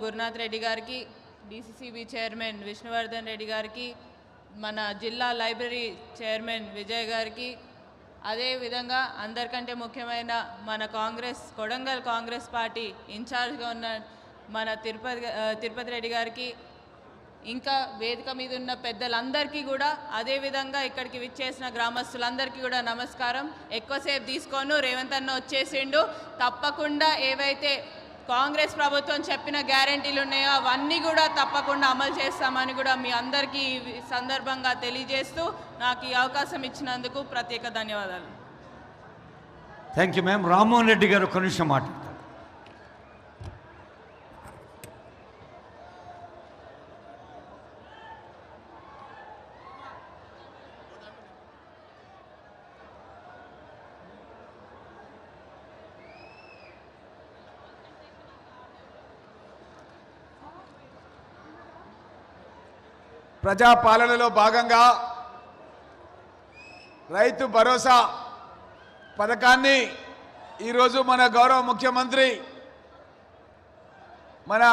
గురునాథ్ రెడ్డి గారికి, DCCB chairman Vishnuvardhan Reddy గారికి, మన జిల్లా లైబ్రరీ చైర్మన్ విజయ్ గారికి, అదేవిధంగా అందరికంటే ముఖ్యమైన మన కొడంగల్ కాంగ్రెస్ పార్టీ ఇన్ఛార్జ్గా ఉన్న మన తిరుపతి రెడ్డి గారికి, ఇంకా వేదిక మీద ఉన్న పెద్దలందరికీ కూడా, అదేవిధంగా ఇక్కడికి విచ్చేసిన గ్రామస్తులందరికీ కూడా నమస్కారం. ఎక్కువసేపు తీసుకోను, రేవంత్ అన్న వచ్చేసిండు. తప్పకుండా ఏవైతే కాంగ్రెస్ ప్రభుత్వం చెప్పిన గ్యారెంటీలు ఉన్నాయో అవన్నీ కూడా తప్పకుండా అమలు చేస్తామని కూడా మీ అందరికీ ఈ సందర్భంగా తెలియజేస్తూ నాకు ఈ అవకాశం ఇచ్చినందుకు ప్రత్యేక ధన్యవాదాలు. Thank you ma'am. Rammohan Reddy గారు ఒక నిమిషం మాట్లాడతారు. ప్రజాపాలనలో భాగంగా రైతు భరోసా పథకాన్ని ఈరోజు మన గౌరవ ముఖ్యమంత్రి మన